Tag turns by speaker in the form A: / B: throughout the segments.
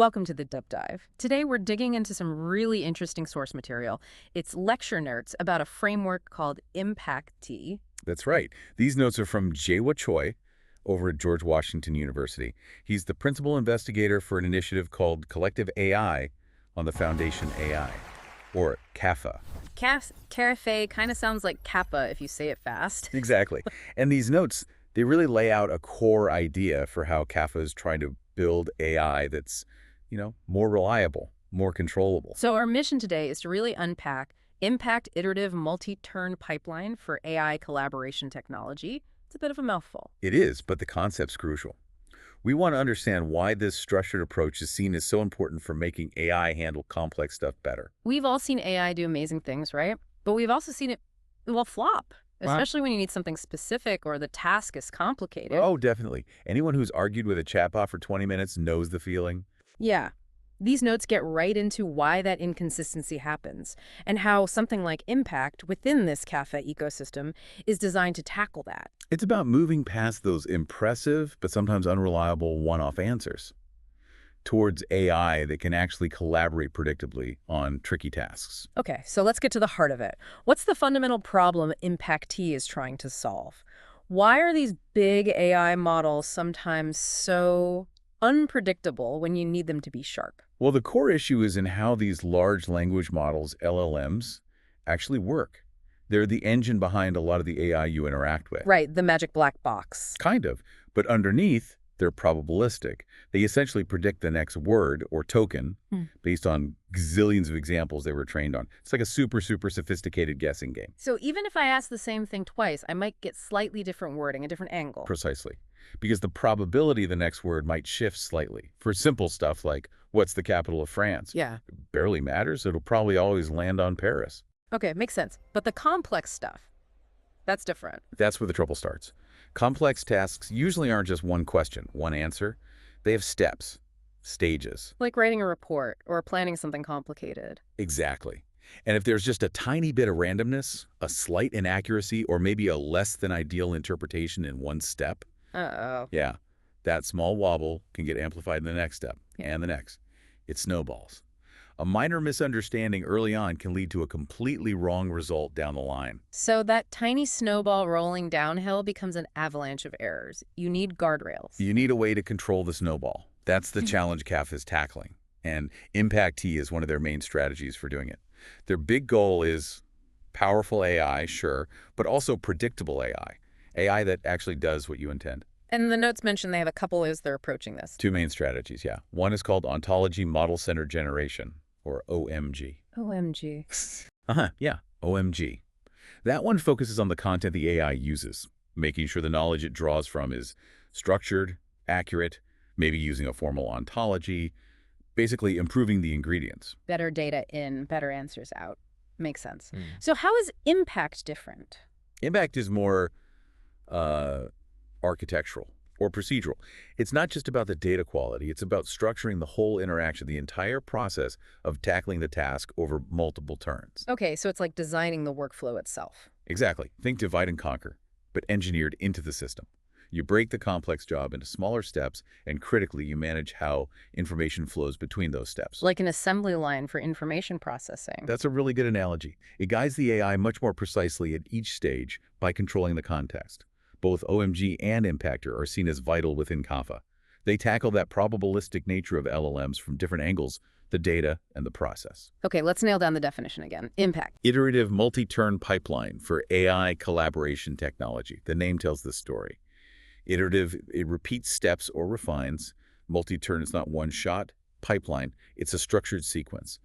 A: Welcome to the Deep Dive. Today we're digging into some really interesting source material. It's lecture notes about a framework called Impact-T.
B: That's right. These notes are from Jae Choi over at George Washington University. He's the principal investigator for an initiative called Collective AI on the Foundation AI, or CAFA.
A: CAFA kind of sounds like Kappa if you say it fast.
B: Exactly. And these notes, they really lay out a core idea for how CAFA is trying to build AI that's, more reliable, more controllable.
A: So our mission today is to really unpack Impact Iterative Multi-Turn Pipeline for AI Collaboration Technology. It's a bit of a mouthful.
B: It is, but the concept's crucial. We want to understand why this structured approach is seen as so important for making AI handle complex stuff better.
A: We've all seen AI do amazing things, right? But we've also seen it, flop, especially when you need something specific or the task is complicated.
B: Oh, definitely. Anyone who's argued with a chatbot for 20 minutes knows the feeling.
A: Yeah. These notes get right into why that inconsistency happens and how something like Impact within this CAFA ecosystem is designed to tackle that.
B: It's about moving past those impressive but sometimes unreliable one-off answers towards AI that can actually collaborate predictably on tricky tasks.
A: Okay, so let's get to the heart of it. What's the fundamental problem Impact-T is trying to solve? Why are these big AI models sometimes so unpredictable when you need them to be sharp?
B: Well, the core issue is in how these large language models, LLMs, actually work. They're the engine behind a lot of the AI you interact with.
A: Right, the magic black box.
B: Kind of. But underneath, they're probabilistic. They essentially predict the next word or token based on gazillions of examples they were trained on. It's like a super sophisticated guessing game.
A: So even if I ask the same thing twice, I might get slightly different wording, a different angle.
B: Precisely. Because the probability of the next word might shift slightly. For simple stuff like, what's the capital of France?
A: Yeah.
B: It barely matters. It'll probably always land on Paris.
A: Okay, makes sense. But the complex stuff, that's different.
B: That's where the trouble starts. Complex tasks usually aren't just one question, one answer. They have steps, stages.
A: Like writing a report or planning something complicated.
B: Exactly. And if there's just a tiny bit of randomness, a slight inaccuracy, or maybe a less than ideal interpretation in one step, yeah, that small wobble can get amplified in the next step and the next. It snowballs. A minor misunderstanding early on can lead to a completely wrong result down the line.
A: So that tiny snowball rolling downhill becomes an avalanche of errors. You need guardrails.
B: You need a way to control the snowball. That's the challenge CAFA is tackling. And Impact-T is one of their main strategies for doing it. Their big goal is powerful AI, sure, but also predictable AI. AI that actually does what you intend.
A: And the notes mention they have a couple as they're approaching this.
B: Two main strategies, yeah. One is called Ontology Model-Centered Generation, or OMG.
A: OMG.
B: Yeah, OMG. That one focuses on the content the AI uses, making sure the knowledge it draws from is structured, accurate, maybe using a formal ontology, basically improving the ingredients.
A: Better data in, better answers out. Makes sense. So how is Impact different?
B: Impact is more architectural or procedural. It's not just about the data quality. It's about structuring the whole interaction, the entire process of tackling the task over multiple turns.
A: Okay, so it's like designing the workflow itself.
B: Exactly. Think divide and conquer, but engineered into the system. You break the complex job into smaller steps, and critically, you manage how information flows between those steps.
A: Like an assembly line for information processing.
B: That's a really good analogy. It guides the AI much more precisely at each stage by controlling the context. Both OMG and Impactor are seen as vital within CAFA. They tackle that probabilistic nature of LLMs from different angles, the data and the process.
A: Okay, let's nail down the definition again. Impact.
B: Iterative multi-turn pipeline for AI collaboration technology. The name tells the story. Iterative, it repeats steps or refines. Multi-turn is not one shot. Pipeline, it's a structured sequence.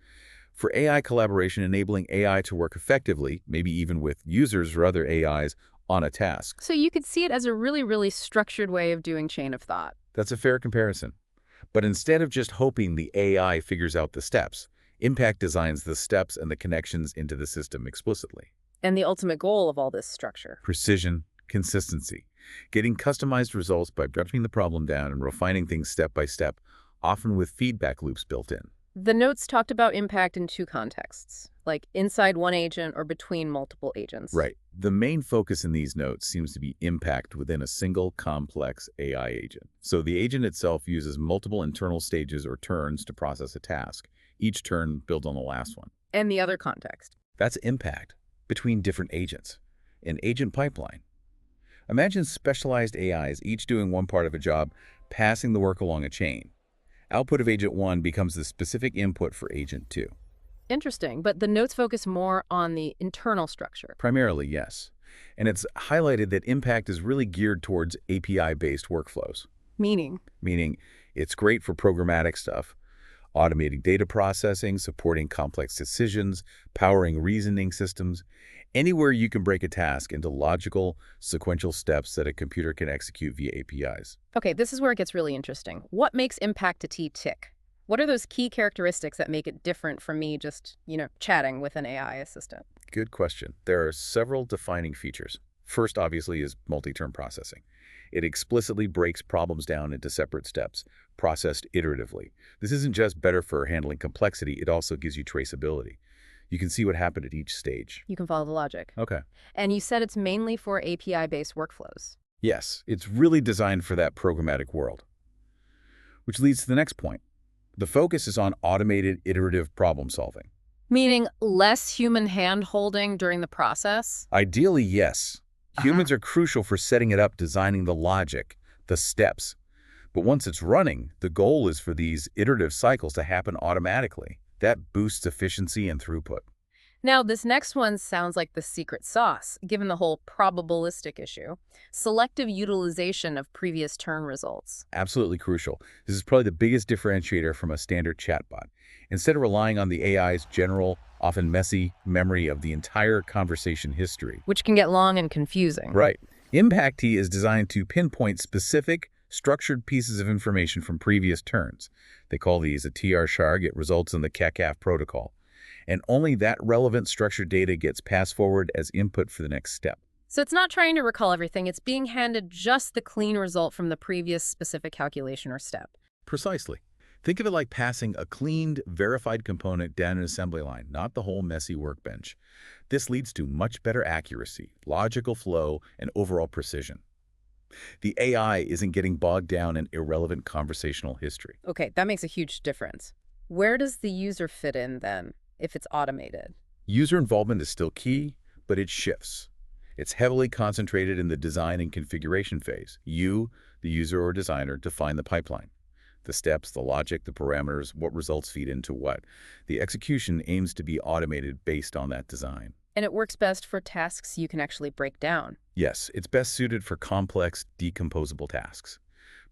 B: For AI collaboration, enabling AI to work effectively, maybe even with users or other AIs, on a task.
A: So you could see it as a really structured way of doing chain of thought.
B: That's a fair comparison. But instead of just hoping the AI figures out the steps, Impact designs the steps and the connections into the system explicitly.
A: And the ultimate goal of all this structure?
B: Precision, consistency. Getting customized results by breaking the problem down and refining things step by step, often with feedback loops built in.
A: The notes talked about impact in two contexts, like inside one agent or between multiple agents.
B: Right. The main focus in these notes seems to be impact within a single complex AI agent. So the agent itself uses multiple internal stages or turns to process a task. Each turn builds on the last one.
A: And the other context.
B: That's impact between different agents. An agent pipeline. Imagine specialized AIs, each doing one part of a job, passing the work along a chain. Output of Agent 1 becomes the specific input for Agent 2.
A: Interesting, but the notes focus more on the internal structure.
B: Primarily, yes. And it's highlighted that impact is really geared towards API-based workflows,
A: Meaning?
B: meaning it's great for programmatic stuff, automating data processing, supporting complex decisions, powering reasoning systems, anywhere you can break a task into logical, sequential steps that a computer can execute via APIs.
A: Okay, this is where it gets really interesting. What makes impact to T tick? What are those key characteristics that make it different from me just, chatting with an AI assistant?
B: Good question. There are several defining features. First, obviously, is multi-turn processing. It explicitly breaks problems down into separate steps, processed iteratively. This isn't just better for handling complexity, it also gives you traceability. You can see what happened at each stage.
A: You can follow the logic.
B: Okay.
A: And you said it's mainly for API-based workflows.
B: Yes, it's really designed for that programmatic world. Which leads to the next point. The focus is on automated iterative problem solving.
A: Meaning less human hand-holding during the process?
B: Ideally, yes. Humans are crucial for setting it up, designing the logic, the steps. But once it's running, the goal is for these iterative cycles to happen automatically. That boosts efficiency and throughput.
A: Now, this next one sounds like the secret sauce, given the whole probabilistic issue. Selective utilization of previous turn results.
B: Absolutely crucial. This is probably the biggest differentiator from a standard chatbot. Instead of relying on the AI's general, often messy, memory of the entire conversation history.
A: Which can get long and confusing.
B: Right. ImpactT is designed to pinpoint specific, structured pieces of information from previous turns. They call these a TR-SHARG. It results in the CAFA protocol. And only that relevant structured data gets passed forward as input for the next step.
A: So it's not trying to recall everything, it's being handed just the clean result from the previous specific calculation or step.
B: Precisely. Think of it like passing a cleaned, verified component down an assembly line, not the whole messy workbench. This leads to much better accuracy, logical flow, and overall precision. The AI isn't getting bogged down in irrelevant conversational history.
A: Okay, that makes a huge difference. Where does the user fit in then, if it's automated?
B: User involvement is still key, but it shifts. It's heavily concentrated in the design and configuration phase. You, the user or designer, define the pipeline. The steps, the logic, the parameters, what results feed into what. The execution aims to be automated based on that design.
A: And it works best for tasks you can actually break down.
B: Yes, it's best suited for complex, decomposable tasks.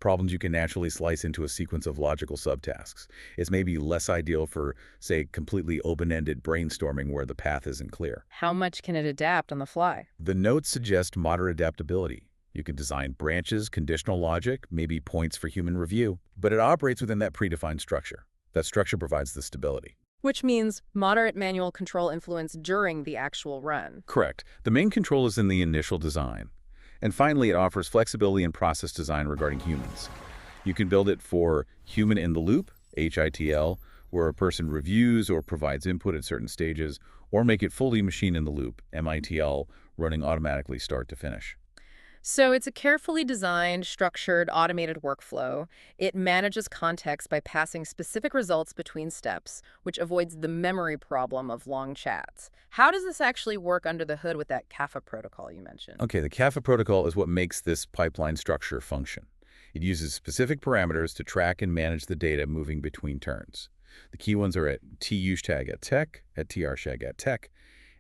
B: Problems you can naturally slice into a sequence of logical subtasks. It's maybe less ideal for, say, completely open-ended brainstorming where the path isn't clear.
A: How much can it adapt on the fly?
B: The notes suggest moderate adaptability. You can design branches, conditional logic, maybe points for human review, but it operates within that predefined structure. That structure provides the stability.
A: Which means moderate manual control influence during the actual run.
B: Correct. The main control is in the initial design. And finally, it offers flexibility in process design regarding humans. You can build it for human in the loop, HITL, where a person reviews or provides input at certain stages, or make it fully machine in the loop, MITL, running automatically start to finish.
A: So it's a carefully designed, structured, automated workflow. It manages context by passing specific results between steps, which avoids the memory problem of long chats. How does this actually work under the hood with that CAFA protocol you mentioned?
B: Okay, the CAFA protocol is what makes this pipeline structure function. It uses specific parameters to track and manage the data moving between turns. The key ones are at TUSHTAG at tech, at TRSHAG at tech,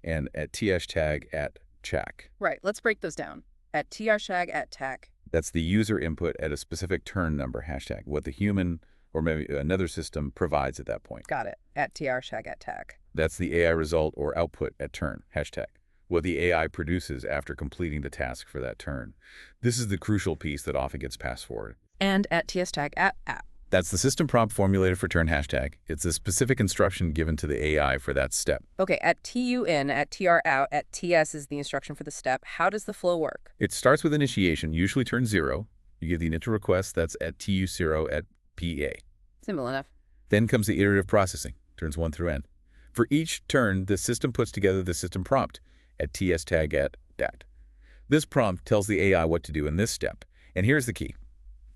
B: and at TSHTAG at CHAC.
A: Right, let's break those down. At TRSHAG at tech.
B: That's the user input at a specific turn number, hashtag, what the human or maybe another system provides at that point.
A: Got it. At TRSHAG at tech.
B: That's the AI result or output at turn, hashtag, what the AI produces after completing the task for that turn. This is the crucial piece that often gets passed forward.
A: And at TSTag at app.
B: That's the system prompt formulated for turn hashtag. It's a specific instruction given to the AI for that step.
A: Okay, at TUIN, at TR out, at TS is the instruction for the step. How does the flow work?
B: It starts with initiation, usually turn 0. You give the initial request, that's at TU0 at PA.
A: Simple enough.
B: Then comes the iterative processing, turns 1 through n. For each turn, the system puts together the system prompt at ts tag at dat. This prompt tells the AI what to do in this step. And here's the key.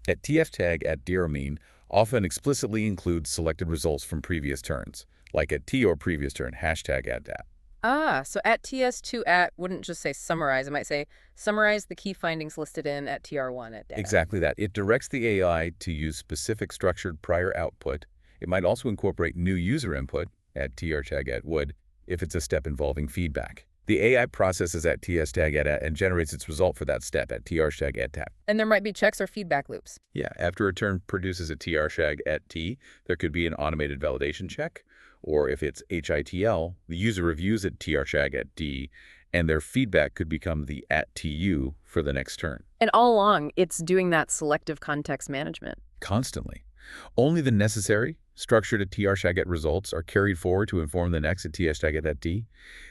B: At ts tag at mean often explicitly includes selected results from previous turns, like at t or previous turn, hashtag at dat.
A: Ah, so at ts2 at wouldn't just say summarize. It might say summarize the key findings listed in at tr1 at data.
B: Exactly that. It directs the AI to use specific structured prior output. It might also incorporate new user input at tr tag at would if it's a step involving feedback. The AI processes at ts tag at and generates its result for that step at tr tag at tap.
A: And there might be checks or feedback loops.
B: Yeah, after a turn produces a tr tag at t, there could be an automated validation check, or if it's HITL, the user reviews at tr tag at d, and their feedback could become the at tu for the next turn.
A: And all along, it's doing that selective context management.
B: Constantly. Only the necessary, structured at tr tag at results are carried forward to inform the next at ts tag at d.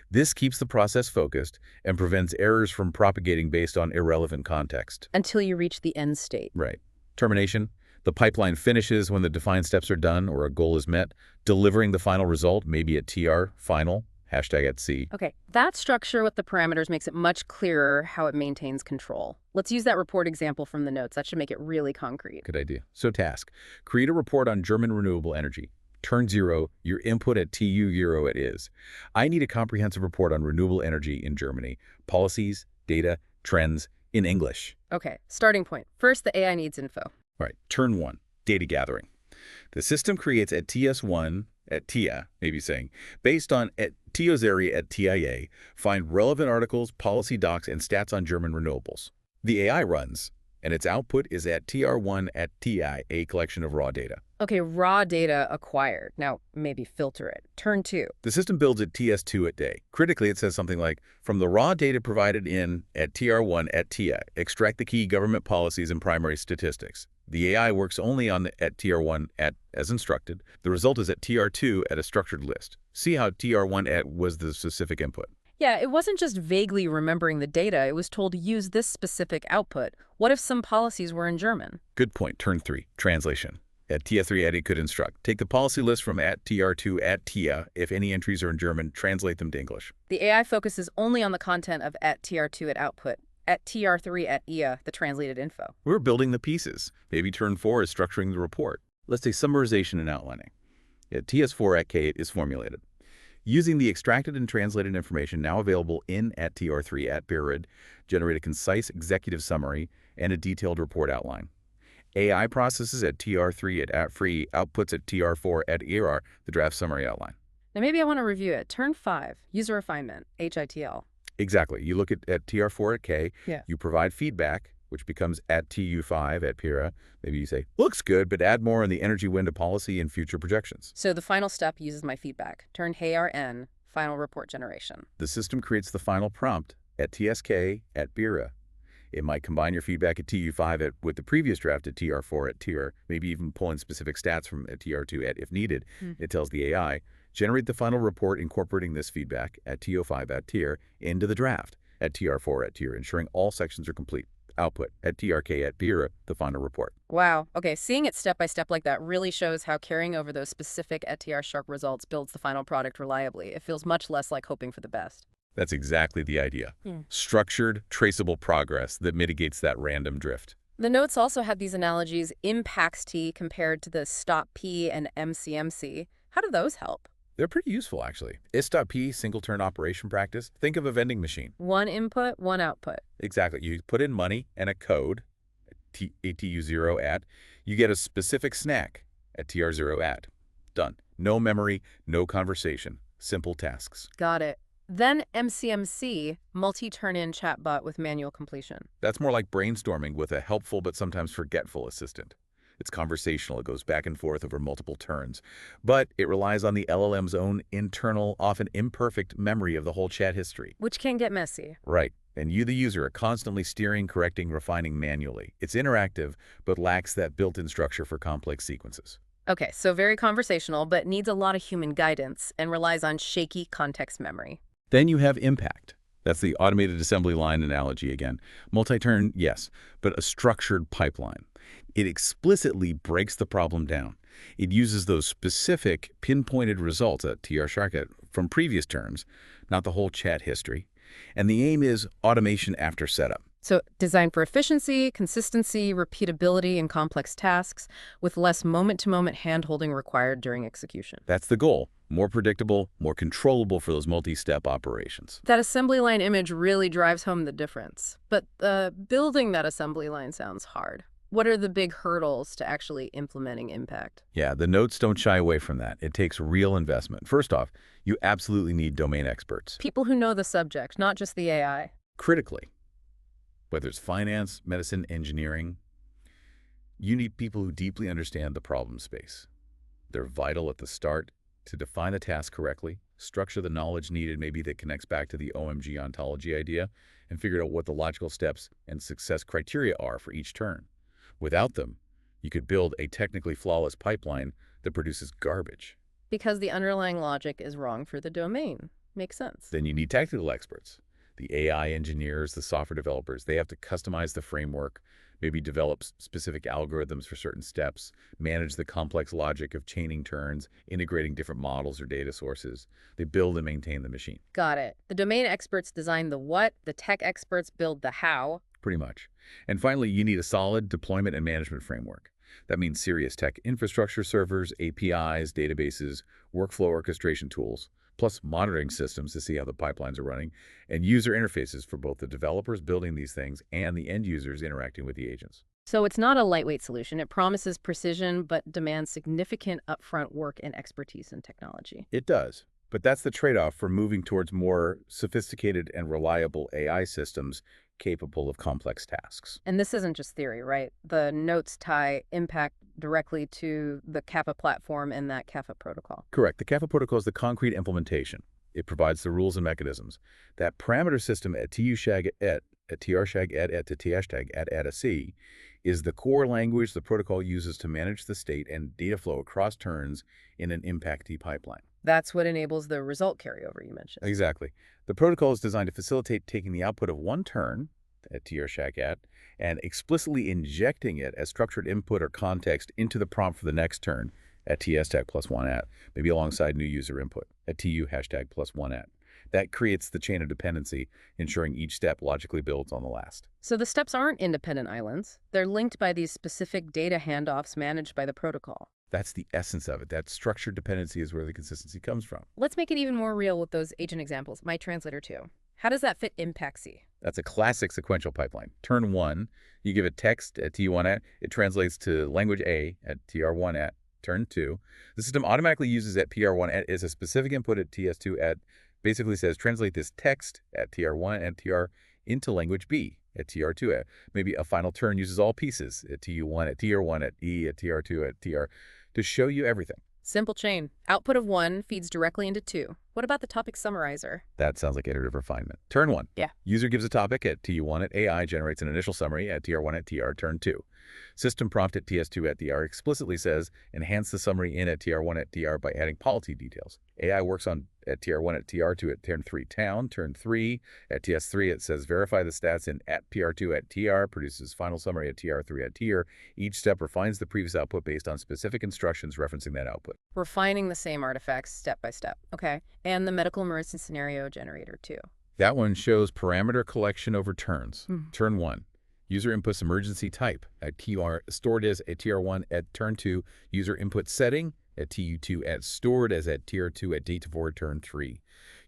B: This keeps the process focused and prevents errors from propagating based on irrelevant context.
A: Until you reach the end state.
B: Right. Termination. The pipeline finishes when the defined steps are done or a goal is met, delivering the final result, maybe at tr, final, hashtag at c.
A: Okay, that structure with the parameters makes it much clearer how it maintains control. Let's use that report example from the notes. That should make it really concrete.
B: Good idea. So task. Create a report on German renewable energy. Turn 0, your input at tu 0 it is. I need a comprehensive report on renewable energy in Germany. Policies, data, trends, in English.
A: Okay, starting point. First, the AI needs info.
B: Right. Turn 1, data gathering. The system creates at ts1 at tia, maybe saying, based on at tiozeri at tia, find relevant articles, policy docs, and stats on German renewables. The AI runs, and its output is at tr1 at ti, a collection of raw data.
A: Okay, raw data acquired. Now, maybe filter it. Turn 2.
B: The system builds at ts2 at day. Critically, it says something like, from the raw data provided in at tr1 at tia, extract the key government policies and primary statistics. The AI works only on the at tr1 at as instructed. The result is at tr2 at a structured list. See how tr1 at was the specific input.
A: Yeah, it wasn't just vaguely remembering the data. It was told to use this specific output. What if some policies were in German?
B: Good point. Turn 3, translation. At ts3 at it could instruct. Take the policy list from at tr2 at tia. If any entries are in German, translate them to English.
A: The AI focuses only on the content of at tr2 at output. At tr3 at ia, the translated info.
B: We're building the pieces. Maybe turn 4 is structuring the report. Let's say summarization and outlining. At ts4 at k is formulated. Using the extracted and translated information now available in at tr3 at period, generate a concise executive summary and a detailed report outline. AI processes at tr3 at free, outputs at tr4 at ER, the draft summary outline.
A: Now maybe I want to review it. Turn 5, user refinement, HITL.
B: Exactly. You look at tr4 at k,
A: Yeah.
B: you provide feedback, which becomes at tu5 at pira. Maybe you say, looks good, but add more on the energy window policy and future projections.
A: So the final step uses my feedback. Turn HeyRN, final report generation.
B: The system creates the final prompt at tsk at pira. It might combine your feedback at tu5 with the previous draft at tr4 at tir, maybe even pull in specific stats from at tr2 at if needed. It tells the AI, generate the final report incorporating this feedback at to5 at tir into the draft at tr4 at tir, ensuring all sections are complete. Output at trk at pira, the final report.
A: Wow. Okay, seeing it step by step like that really shows how carrying over those specific at tr sharp results builds the final product reliably. It feels much less like hoping for the best.
B: That's exactly the idea. Structured, traceable progress that mitigates that random drift.
A: The notes also had these analogies, impacts T compared to the stop P and MCMC. How do those help?
B: They're pretty useful, actually. Is.P, single-turn operation practice. Think of a vending machine.
A: One input, one output.
B: Exactly. You put in money and a code, ATU0 at. You get a specific snack at TR0 at. Done. No memory, no conversation. Simple tasks.
A: Got it. Then MCMC, multi-turn-in chatbot with manual completion.
B: That's more like brainstorming with a helpful but sometimes forgetful assistant. It's conversational. It goes back and forth over multiple turns. But it relies on the LLM's own internal, often imperfect memory of the whole chat history.
A: Which can get messy.
B: Right. And you, the user, are constantly steering, correcting, refining manually. It's interactive, but lacks that built-in structure for complex sequences.
A: Okay, so very conversational, but needs a lot of human guidance and relies on shaky context memory.
B: Then you have impact. That's the automated assembly line analogy again. Multi-turn, yes, but a structured pipeline. It explicitly breaks the problem down. It uses those specific, pinpointed results at TR shortcut from previous terms, not the whole chat history. And the aim is automation after setup.
A: So designed for efficiency, consistency, repeatability in complex tasks, with less moment-to-moment hand-holding required during execution.
B: That's the goal. More predictable, more controllable for those multi-step operations.
A: That assembly line image really drives home the difference. But building that assembly line sounds hard. What are the big hurdles to actually implementing impact?
B: Yeah, the notes don't shy away from that. It takes real investment. First off, you absolutely need domain experts.
A: People who know the subject, not just the AI.
B: Critically, whether it's finance, medicine, engineering, you need people who deeply understand the problem space. They're vital at the start to define the task correctly, structure the knowledge needed, maybe that connects back to the OMG ontology idea, and figure out what the logical steps and success criteria are for each turn. Without them, you could build a technically flawless pipeline that produces garbage.
A: Because the underlying logic is wrong for the domain. Makes sense.
B: Then you need technical experts. The AI engineers, the software developers, they have to customize the framework, maybe develop specific algorithms for certain steps, manage the complex logic of chaining turns, integrating different models or data sources. They build and maintain the machine.
A: Got it. The domain experts design the what, the tech experts build the how.
B: Pretty much. And finally, you need a solid deployment and management framework. That means serious tech infrastructure servers, APIs, databases, workflow orchestration tools, plus monitoring systems to see how the pipelines are running, and user interfaces for both the developers building these things and the end users interacting with the agents.
A: So it's not a lightweight solution. It promises precision, but demands significant upfront work and expertise in technology.
B: It does. But that's the trade-off for moving towards more sophisticated and reliable AI systems capable of complex tasks.
A: And this isn't just theory, right? The notes tie impact directly to the CAFA platform and that CAFA protocol.
B: Correct. The CAFA protocol is the concrete implementation. It provides the rules and mechanisms. That parameter system at TUSHAG at TRSHAG at to THashtag at a C is the core language the protocol uses to manage the state and data flow across turns in an impact pipeline.
A: That's what enables the result carryover you mentioned.
B: Exactly. The protocol is designed to facilitate taking the output of one turn at TRSHAG at and explicitly injecting it as structured input or context into the prompt for the next turn at TSTag plus 1 at, maybe alongside new user input at TU hashtag plus 1 at. That creates the chain of dependency, ensuring each step logically builds on the last.
A: So the steps aren't independent islands. They're linked by these specific data handoffs managed by the protocol.
B: That's the essence of it. That structured dependency is where the consistency comes from.
A: Let's make it even more real with those agent examples. My translator too. How does that fit impact C?
B: That's a classic sequential pipeline. Turn 1, you give it text at TU1 at, it translates to language A at TR1 at. Turn 2, the system automatically uses at PR1 at as a specific input at TS2 at, basically says translate this text at TR1 and TR into language B at TR2 at. Maybe a final turn uses all pieces at TU1 at TR1 at E at TR2 at TR to show you everything.
A: Simple chain. Output of 1 feeds directly into 2. What about the topic summarizer?
B: That sounds like iterative refinement. Turn 1.
A: Yeah.
B: User gives a topic at TU1 at AI, generates an initial summary at TR1 at TR. Turn 2. System prompt at TS2 at TR explicitly says enhance the summary in at TR1 at TR by adding policy details. AI works on at TR1 at TR2 at turn 3 town. Turn 3 at TS3 it says verify the stats in at PR2 at TR, produces final summary at TR3 at TR. Each step refines the previous output based on specific instructions referencing that output.
A: Refining the same artifacts step by step. Okay. And the medical emergency scenario generator too.
B: That one shows parameter collection over turns. Turn 1. User inputs emergency type at TR stored as at TR1 at turn 2. User input setting at TU2 at stored as at TR2 at data for turn 3.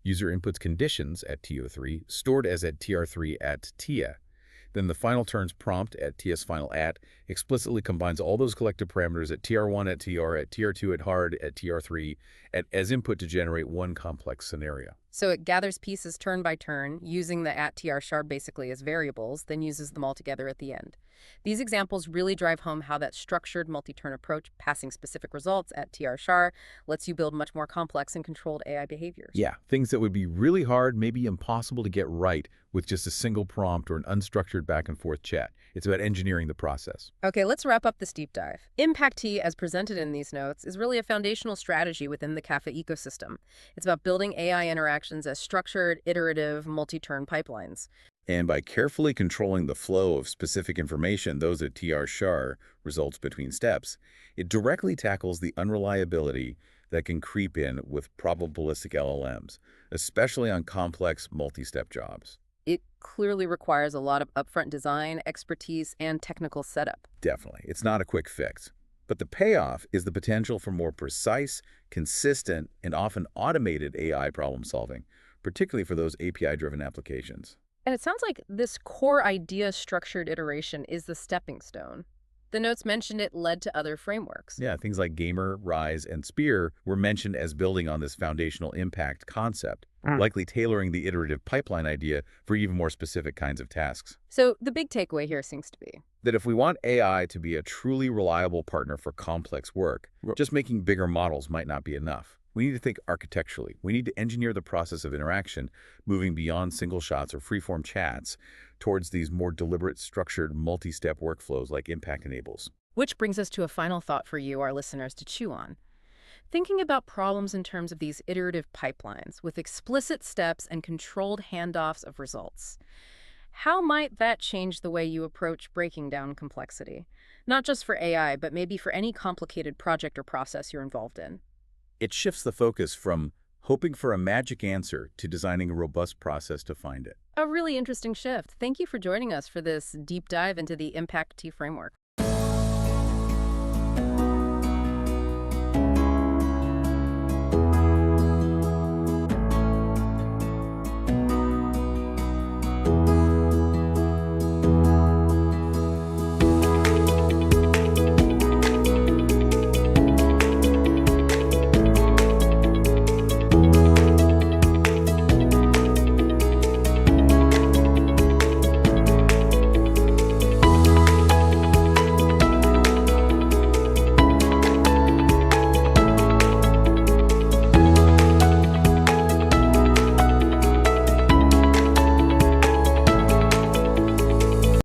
B: User inputs conditions at TO3 stored as at TR3 at TIA. Then the final turns prompt at TS final at explicitly combines all those collected parameters at TR1 at TR at TR2 at hard at TR3 as input to generate one complex scenario.
A: So it gathers pieces turn by turn, using the at TR shard basically as variables, then uses them all together at the end. These examples really drive home how that structured multi-turn approach, passing specific results at TR shar, lets you build much more complex and controlled AI behaviors.
B: Yeah, things that would be really hard, maybe impossible to get right with just a single prompt or an unstructured back and forth chat. It's about engineering the process.
A: Okay, let's wrap up this deep dive. Impact T, as presented in these notes, is really a foundational strategy within the CAFA ecosystem. It's about building AI interactions as structured, iterative, multi-turn pipelines.
B: And by carefully controlling the flow of specific information, those are TR-SHAR, results between steps, it directly tackles the unreliability that can creep in with probabilistic LLMs, especially on complex multi-step jobs.
A: It clearly requires a lot of upfront design, expertise, and technical setup.
B: Definitely. It's not a quick fix. But the payoff is the potential for more precise, consistent, and often automated AI problem solving, particularly for those API-driven applications.
A: And it sounds like this core idea structured iteration is the stepping stone. The notes mentioned it led to other frameworks.
B: Yeah, things like Gamer, Rise, and Spear were mentioned as building on this foundational impact concept, likely tailoring the iterative pipeline idea for even more specific kinds of tasks.
A: So the big takeaway here seems to be
B: That if we want AI to be a truly reliable partner for complex work, just making bigger models might not be enough. We need to think architecturally. We need to engineer the process of interaction, moving beyond single shots or freeform chats towards these more deliberate, structured, multi-step workflows like Impact enables.
A: which brings us to a final thought for you, our listeners, to chew on. Thinking about problems in terms of these iterative pipelines with explicit steps and controlled handoffs of results. How might that change the way you approach breaking down complexity? Not just for AI, but maybe for any complicated project or process you're involved in.
B: It shifts the focus from hoping for a magic answer to designing a robust process to find it.
A: A really interesting shift. Thank you for joining us for this deep dive into the Impact T framework.